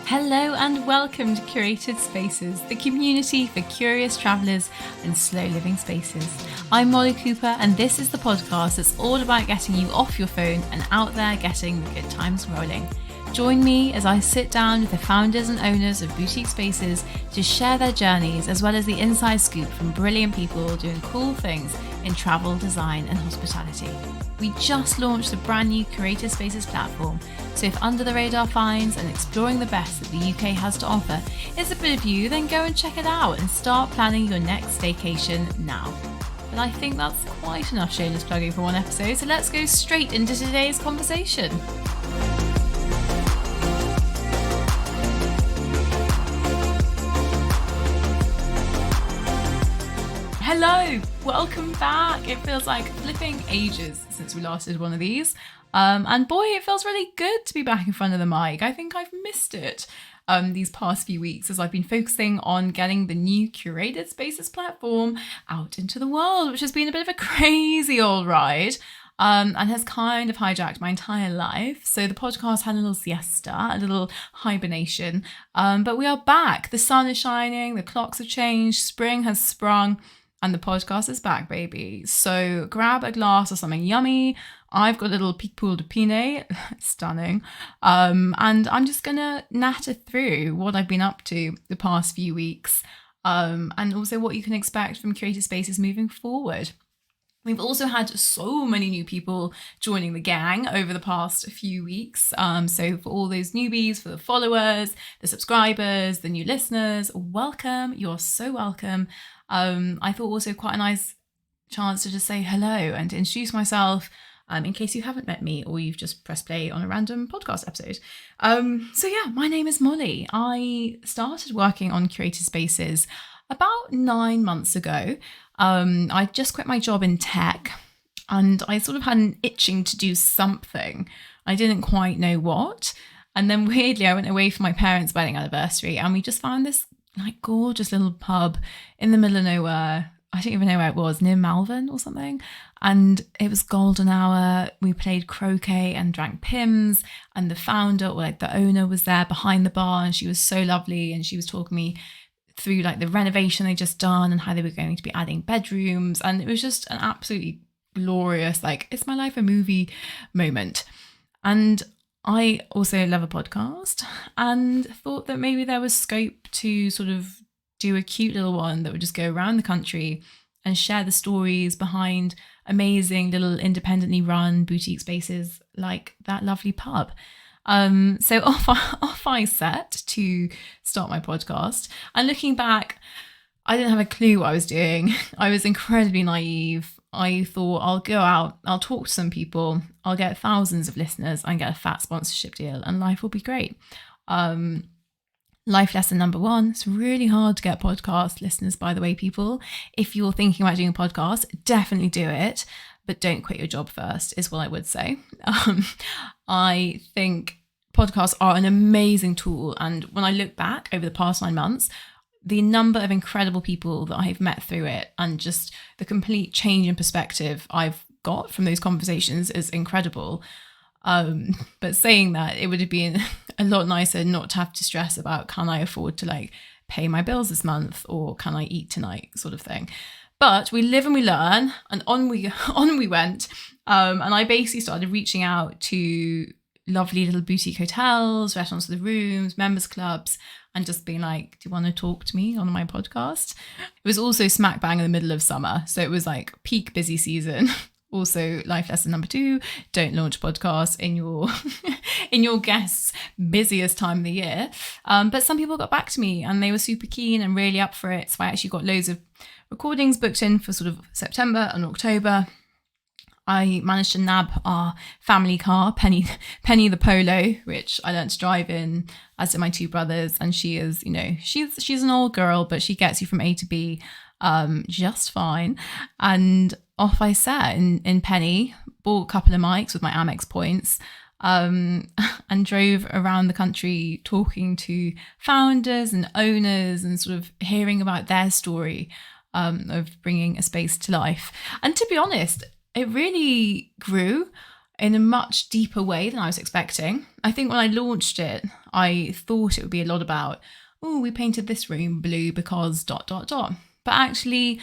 Hello and welcome to Curated Spaces, the community for curious travellers and slow living spaces. I'm Molly Cooper and this is the podcast that's all about getting you off your phone and out there getting the good times rolling. Join me as I sit down with the founders and owners of boutique spaces to share their journeys as well as the inside scoop from brilliant people doing cool things in travel, design and hospitality. We just launched the brand new Curated Spaces platform, so if under the radar finds and exploring the best that the UK has to offer is a bit of you, then go and check it out and start planning your next staycation now. But I think that's quite enough shameless plugging for one episode, so let's go straight into today's conversation. Hello, welcome back. It feels like flipping ages since we last did one of these. And boy, it feels really good to be back in front of the mic. I think I've missed it these past few weeks as I've been focusing on getting the new Curated Spaces platform out into the world, which has been a bit of a crazy old ride and has kind of hijacked my entire life. So the podcast had a little siesta, a little hibernation, but we are back. The sun is shining, the clocks have changed, spring has sprung, and the podcast is back, baby. So grab a glass of something yummy. I've got a little Picpoul de Pinet, stunning. And I'm just going to natter through what I've been up to the past few weeks and also what you can expect from Curated Spaces moving forward. We've also had so many new people joining the gang over the past few weeks. So for all those newbies, for the followers, the subscribers, the new listeners, welcome. You're so welcome. I thought also quite a nice chance to just say hello and to introduce myself in case you haven't met me or you've just pressed play on a random podcast episode. So yeah, my name is Molly. I started working on Curated Spaces about 9 months ago. I just quit my job in tech and I sort of had an itching to do something. I didn't quite know what. And then weirdly, I went away for my parents' wedding anniversary and we just found this like gorgeous little pub in the middle of nowhere. I don't even know where it was, near Malvern or something. And it was golden hour. We played croquet and drank Pimm's, and the founder, or like the owner, was there behind the bar and she was so lovely and she was talking me through like the renovation they just done and how they were going to be adding bedrooms. And it was just an absolutely glorious, like, it's my life a movie moment. And I also love a podcast and thought that maybe there was scope to sort of do a cute little one that would just go around the country and share the stories behind amazing little independently run boutique spaces like that lovely pub. So off I set to start my podcast. And looking back, I didn't have a clue what I was doing. I was incredibly naive. I thought I'll go out, I'll talk to some people, I'll get thousands of listeners and get a fat sponsorship deal and life will be great. Life lesson number one, it's really hard to get podcast listeners, by the way, people. If you're thinking about doing a podcast, definitely do it, but don't quit your job first is what I would say. I think podcasts are an amazing tool. And when I look back over the past 9 months, the number of incredible people that I've met through it and just the complete change in perspective I've got from those conversations is incredible. But saying that, it would have been a lot nicer not to have to stress about, can I afford to like pay my bills this month or can I eat tonight sort of thing. But we live and we learn, and on we went. And I basically started reaching out to lovely little boutique hotels, restaurants with the rooms, members clubs, and just being like, do you want to talk to me on my podcast? It was also smack bang in the middle of summer. So it was like peak busy season. Also, life lesson number 2, don't launch podcasts in your in your guests' busiest time of the year. But some people got back to me and they were super keen and really up for it. So I actually got loads of recordings booked in for sort of September and October. I managed to nab our family car, Penny the Polo, which I learned to drive in, as did my 2 brothers. And she is, you know, she's an old girl, but she gets you from A to B just fine. And off I set in Penny, bought a couple of mics with my Amex points, and drove around the country talking to founders and owners and sort of hearing about their story of bringing a space to life. And to be honest, it really grew. in a much deeper way than I was expecting. I think when I launched it, I thought it would be a lot about, oh, we painted this room blue because ... But actually,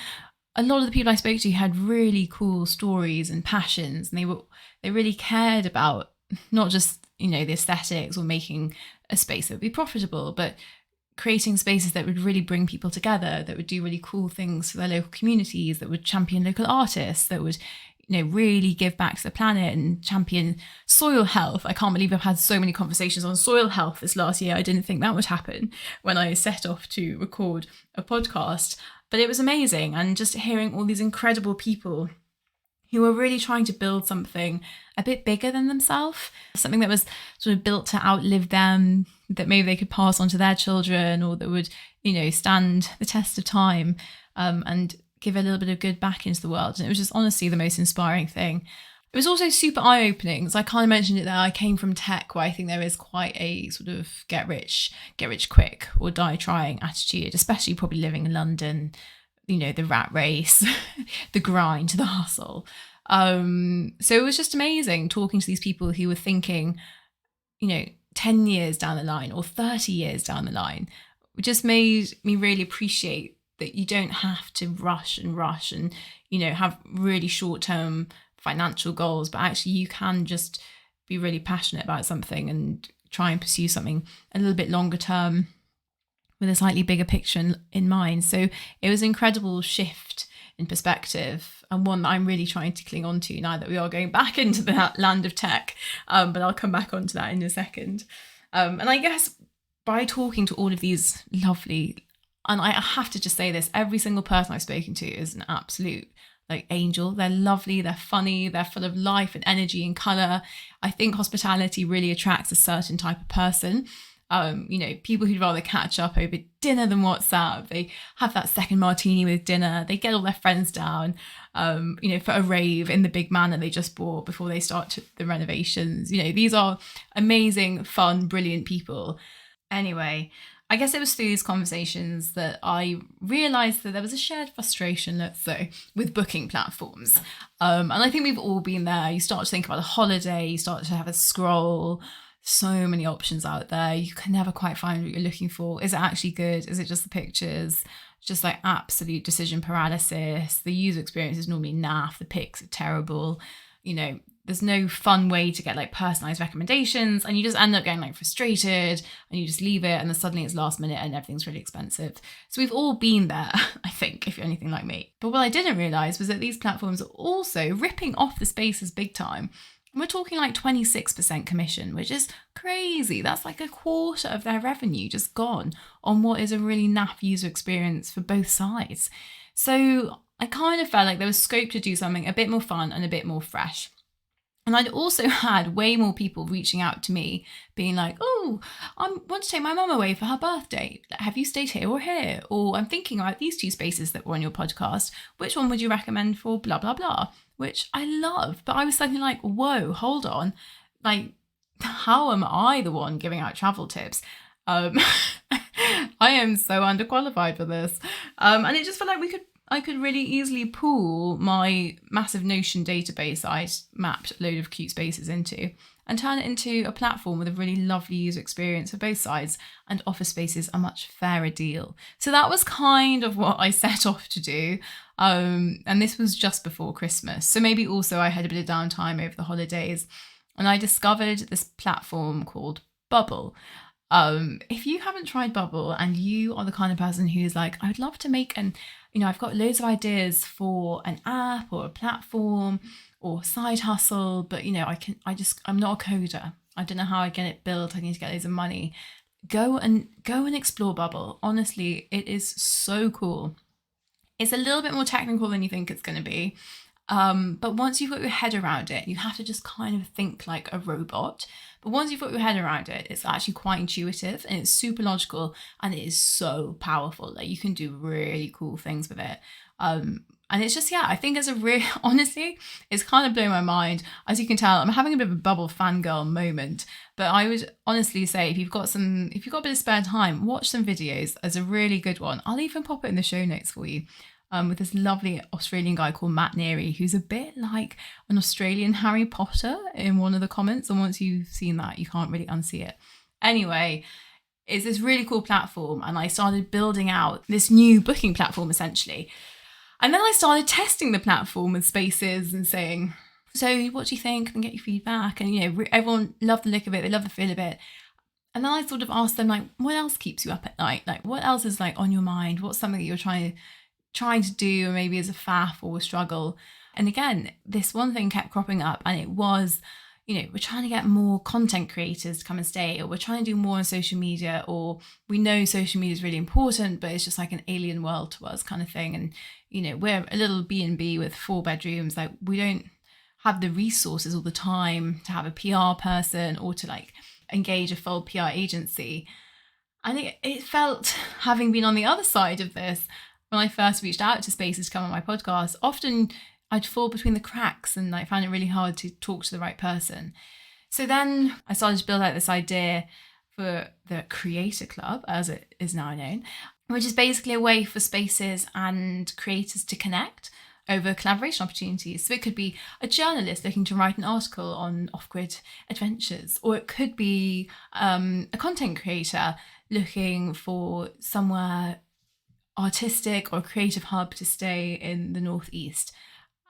a lot of the people I spoke to had really cool stories and passions, and they really cared about not just, the aesthetics or making a space that would be profitable, but creating spaces that would really bring people together, that would do really cool things for their local communities, that would champion local artists, that would really give back to the planet and champion soil health. I can't believe I've had so many conversations on soil health this last year. I didn't think that would happen when I set off to record a podcast, but it was amazing. And just hearing all these incredible people who were really trying to build something a bit bigger than themselves, something that was sort of built to outlive them, that maybe they could pass on to their children, or that would, stand the test of time, and give a little bit of good back into the world. And it was just honestly the most inspiring thing. It was also super eye-opening. So I kind of mentioned it there. I came from tech, where I think there is quite a sort of get rich quick or die trying attitude, especially probably living in London, the rat race, the grind, the hustle. So it was just amazing talking to these people who were thinking, 10 years down the line or 30 years down the line. It just made me really appreciate that you don't have to rush and have really short-term financial goals, but actually you can just be really passionate about something and try and pursue something a little bit longer term with a slightly bigger picture in mind. So it was an incredible shift in perspective, and one that I'm really trying to cling on to now that we are going back into the land of tech. But I'll come back onto that in a second. And I guess by talking to all of these lovely, and I have to just say this, every single person I've spoken to is an absolute angel. They're lovely, they're funny, they're full of life and energy and colour. I think hospitality really attracts a certain type of person. People who'd rather catch up over dinner than WhatsApp. They have that second martini with dinner. They get all their friends down, for a rave in the big manor they just bought before they start the renovations. These are amazing, fun, brilliant people. Anyway, I guess it was through these conversations that I realised that there was a shared frustration, let's say, with booking platforms. And I think we've all been there. You start to think about a holiday, you start to have a scroll. So many options out there. You can never quite find what you're looking for. Is it actually good? Is it just the pictures? Just absolute decision paralysis. The user experience is normally naff. The pics are terrible. There's no fun way to get personalized recommendations, and you just end up getting frustrated, and you just leave it, and then suddenly it's last minute and everything's really expensive. So we've all been there, I think, if you're anything like me. But what I didn't realize was that these platforms are also ripping off the spaces big time. We're talking 26% commission, which is crazy. That's a quarter of their revenue just gone on what is a really naff user experience for both sides. So I kind of felt like there was scope to do something a bit more fun and a bit more fresh. And I'd also had way more people reaching out to me being like, oh, I want to take my mum away for her birthday. Have you stayed here or here? Or I'm thinking about these two spaces that were on your podcast. Which one would you recommend for blah, blah, blah? Which I love. But I was suddenly like, whoa, hold on. How am I the one giving out travel tips? I am so underqualified for this. And it just felt like I could really easily pool my massive Notion database I mapped a load of cute spaces into and turn it into a platform with a really lovely user experience for both sides and offer spaces a much fairer deal. So that was kind of what I set off to do. And this was just before Christmas. So maybe also I had a bit of downtime over the holidays, and I discovered this platform called Bubble. If you haven't tried Bubble and you are the kind of person who's like, I would love to make I've got loads of ideas for an app or a platform or side hustle, but I'm not a coder. I don't know how I get it built. I need to get loads of money. Go and explore Bubble. Honestly, it is so cool. It's a little bit more technical than you think it's going to be. But once you've got your head around it, you have to just kind of think like a robot. But once you've got your head around it, it's actually quite intuitive and it's super logical, and it is so powerful. You can do really cool things with it. And it's just, I think honestly, it's kind of blown my mind. As you can tell, I'm having a bit of a Bubble fangirl moment. But I would honestly say if you've got a bit of spare time, watch some videos. There's a really good one. I'll even pop it in the show notes for you. with this lovely Australian guy called Matt Neary, who's a bit like an Australian Harry Potter in one of the comments. And once you've seen that, you can't really unsee it. Anyway, it's this really cool platform, and I started building out this new booking platform essentially. And then I started testing the platform with Spaces and saying, so what do you think? And get your feedback. And, everyone loved the look of it. They loved the feel of it. And then I sort of asked them, like, what else keeps you up at night? Like, what else is like on your mind? What's something that you're trying to do, or maybe as a faff or a struggle? And again, this one thing kept cropping up, and it was, we're trying to get more content creators to come and stay, or we're trying to do more on social media, or we know social media is really important, but it's just like an alien world to us kind of thing. And, we're a little B&B with 4 bedrooms. Like, we don't have the resources all the time to have a PR person or to like engage a full PR agency. And it felt, having been on the other side of this, when I first reached out to Spaces to come on my podcast, often I'd fall between the cracks and I found it really hard to talk to the right person. So then I started to build out this idea for the Creator Club, as it is now known, which is basically a way for Spaces and creators to connect over collaboration opportunities. So it could be a journalist looking to write an article on off-grid adventures, or it could be a content creator looking for somewhere artistic or creative hub to stay in the Northeast,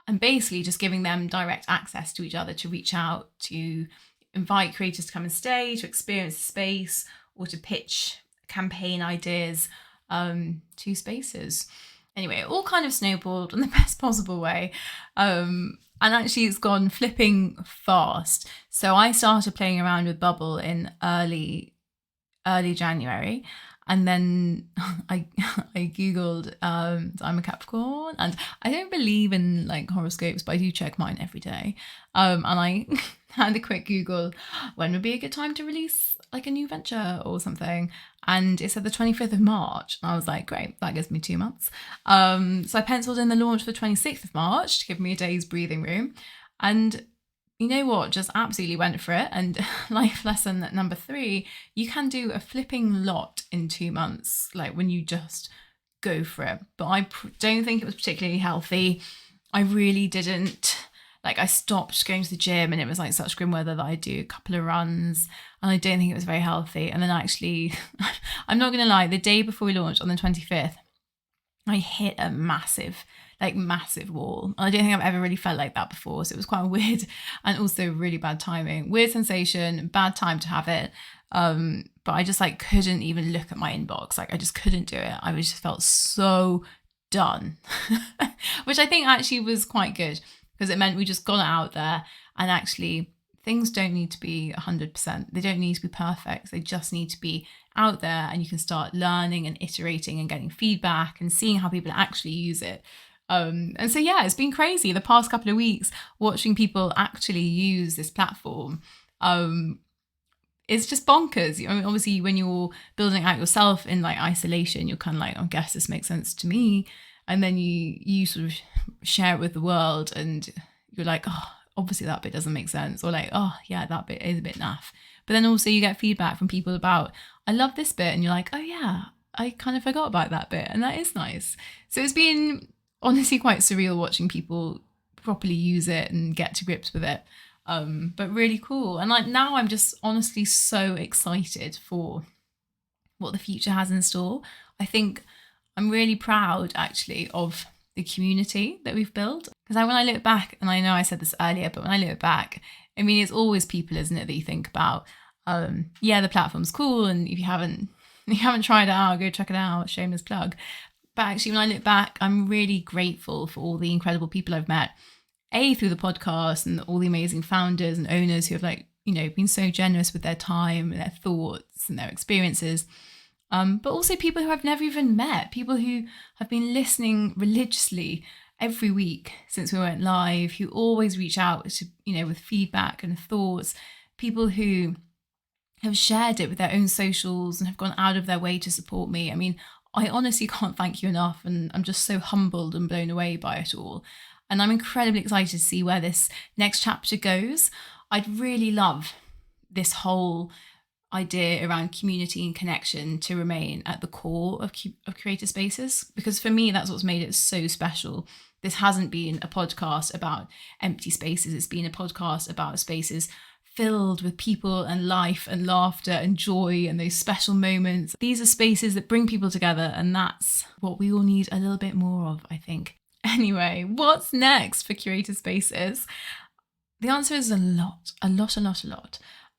and basically just giving them direct access to each other to reach out, to invite creators to come and stay, to experience the space, or to pitch campaign ideas to Spaces. Anyway, it all kind of snowballed in the best possible way. And actually it's gone flipping fast. So I started playing around with Bubble in early January. And then I Googled, I'm a Capricorn, and I don't believe in like horoscopes, but I do check mine every day. And I had a quick Google, when would be a good time to release like a new venture or something? And it said the 25th of March. And I was like, great, that gives me 2 months. So I penciled in the launch for the 26th of March to give me a day's breathing room. And you know what, just absolutely went for it. And life lesson number 3, you can do a flipping lot in 2 months, like when you just go for it. But I don't think it was particularly healthy. I really didn't. Like, I stopped going to the gym, and it was like such grim weather that I'd do a couple of runs, and I don't think it was very healthy. And then actually, I'm not going to lie, the day before we launched on the 25th, I hit a massive wall. I don't think I've ever really felt like that before. So it was quite weird, and also really bad timing. Weird sensation, bad time to have it. But I just like couldn't even look at my inbox. Like, I just couldn't do it. I just felt so done, which I think actually was quite good, because it meant we just got it out there, and actually things don't need to be 100%. They don't need to be perfect. They just need to be out there, and you can start learning and iterating and getting feedback and seeing how people actually use it. And so, yeah, it's been crazy the past couple of weeks watching people actually use this platform. It's just bonkers. I mean, obviously, when you're building out yourself in like isolation, you're kind of like, I guess this makes sense to me. And then you sort of share it with the world, and you're like, oh, obviously that bit doesn't make sense. Or like, oh, yeah, that bit is a bit naff. But then also you get feedback from people about, I love this bit. And you're like, oh, yeah, I kind of forgot about that bit. And that is nice. So it's been honestly quite surreal watching people properly use it and get to grips with it. But really cool. And like now I'm just honestly so excited for what the future has in store. I think I'm really proud actually of the community that we've built. Because when I look back, and I know I said this earlier, but when I look back, I mean, it's always people, isn't it, that you think about. Yeah, the platform's cool, and if you haven't tried it out, go check it out, shameless plug. But actually, when I look back, I'm really grateful for all the incredible people I've met, through the podcast, and all the amazing founders and owners who have been so generous with their time and their thoughts and their experiences. But also people who I've never even met, people who have been listening religiously every week since we went live, who always reach out to, with feedback and thoughts, people who have shared it with their own socials and have gone out of their way to support me. I mean, I honestly can't thank you enough, and I'm just so humbled and blown away by it all. And I'm incredibly excited to see where this next chapter goes. I'd really love this whole idea around community and connection to remain at the core of Curated Spaces, because for me, that's what's made it so special. This hasn't been a podcast about empty spaces. It's been a podcast about spaces filled with people and life and laughter and joy and those special moments. These are spaces that bring people together, and that's what we all need a little bit more of, I think. Anyway, what's next for Curated Spaces? The answer is a lot.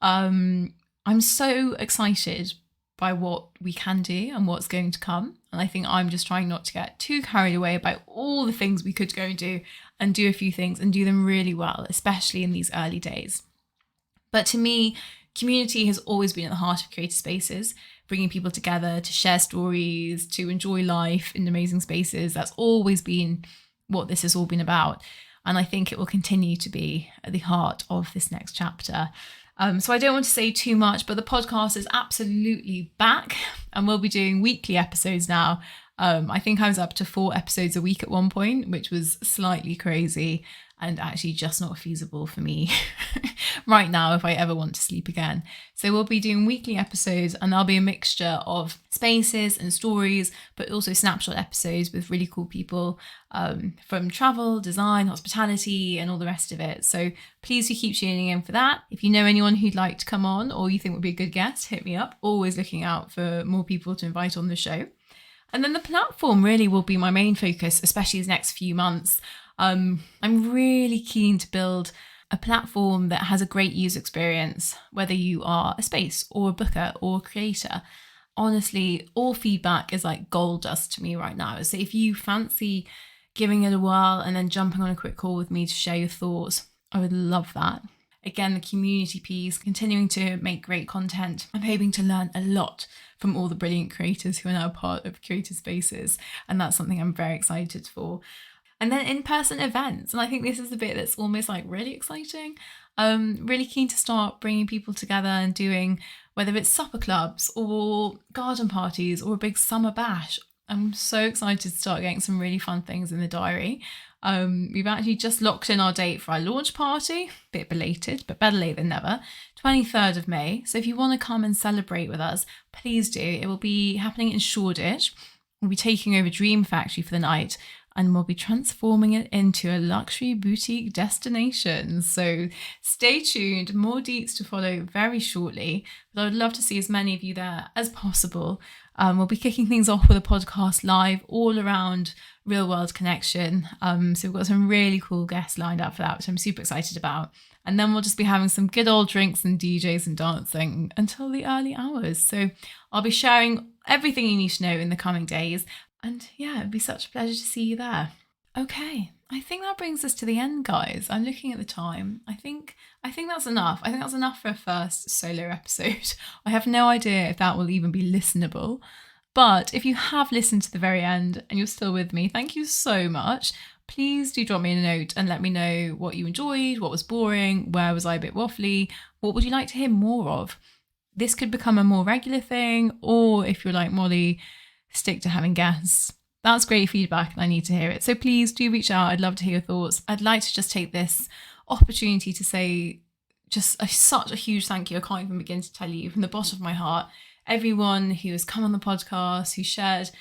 I'm so excited by what we can do and what's going to come. And I think I'm just trying not to get too carried away by all the things we could go and do a few things and do them really well, especially in these early days. But to me, community has always been at the heart of Curated Spaces, bringing people together to share stories, to enjoy life in amazing spaces. That's always been what this has all been about. And I think it will continue to be at the heart of this next chapter. So I don't want to say too much, but the podcast is absolutely back and we'll be doing weekly episodes now. I think I was up to 4 episodes a week at one point, which was slightly crazy and actually just not feasible for me right now if I ever want to sleep again. So we'll be doing weekly episodes, and there'll be a mixture of spaces and stories, but also snapshot episodes with really cool people from travel, design, hospitality, and all the rest of it. So please do keep tuning in for that. If you know anyone who'd like to come on or you think would be a good guest, hit me up. Always looking out for more people to invite on the show. And then the platform really will be my main focus, especially these next few months. I'm really keen to build a platform that has a great user experience, whether you are a space or a booker or a creator. Honestly, all feedback is like gold dust to me right now. So if you fancy giving it a whirl and then jumping on a quick call with me to share your thoughts, I would love that. Again, the community piece, continuing to make great content. I'm hoping to learn a lot from all the brilliant creators who are now part of Curated Spaces. And that's something I'm very excited for. And then in-person events. And I think this is the bit that's almost like really exciting. Really keen to start bringing people together and doing, whether it's supper clubs or garden parties or a big summer bash. I'm so excited to start getting some really fun things in the diary. We've actually just locked in our date for our launch party, a bit belated, but better late than never, 23rd of May. So if you want to come and celebrate with us, please do. It will be happening in Shoreditch. We'll be taking over Dream Factory for the night, and we'll be transforming it into a luxury boutique destination. So stay tuned, more deets to follow very shortly. But I would love to see as many of you there as possible. We'll be kicking things off with a podcast live all around real world connection. So we've got some really cool guests lined up for that, which I'm super excited about. And then we'll just be having some good old drinks and DJs and dancing until the early hours. So I'll be sharing everything you need to know in the coming days. And yeah, it'd be such a pleasure to see you there. Okay, I think that brings us to the end, guys. I'm looking at the time. I think that's enough. I think that's enough for a first solo episode. I have no idea if that will even be listenable. But if you have listened to the very end and you're still with me, thank you so much. Please do drop me a note and let me know what you enjoyed, what was boring, where was I a bit waffly, what would you like to hear more of? This could become a more regular thing, or if you're like Molly, stick to having guests. That's great feedback and I need to hear it. So please do reach out. I'd love to hear your thoughts. I'd like to just take this opportunity to say such a huge thank you. I can't even begin to tell you from the bottom of my heart, everyone who has come on the podcast, who shared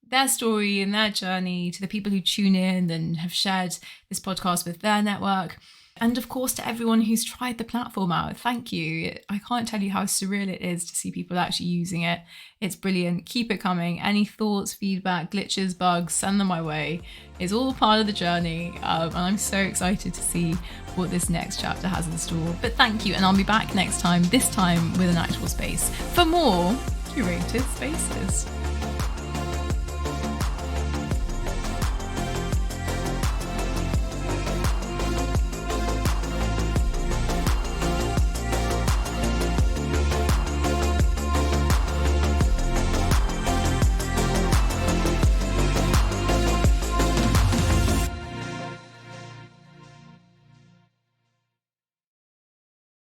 their story and their journey, to the people who tune in and have shared this podcast with their network. And of course, to everyone who's tried the platform out, thank you. I can't tell you how surreal it is to see people actually using it. It's brilliant. Keep it coming. Any thoughts, feedback, glitches, bugs, send them my way. It's all part of the journey. And I'm so excited to see what this next chapter has in store. But thank you. And I'll be back next time, this time with an actual space, for more Curated Spaces.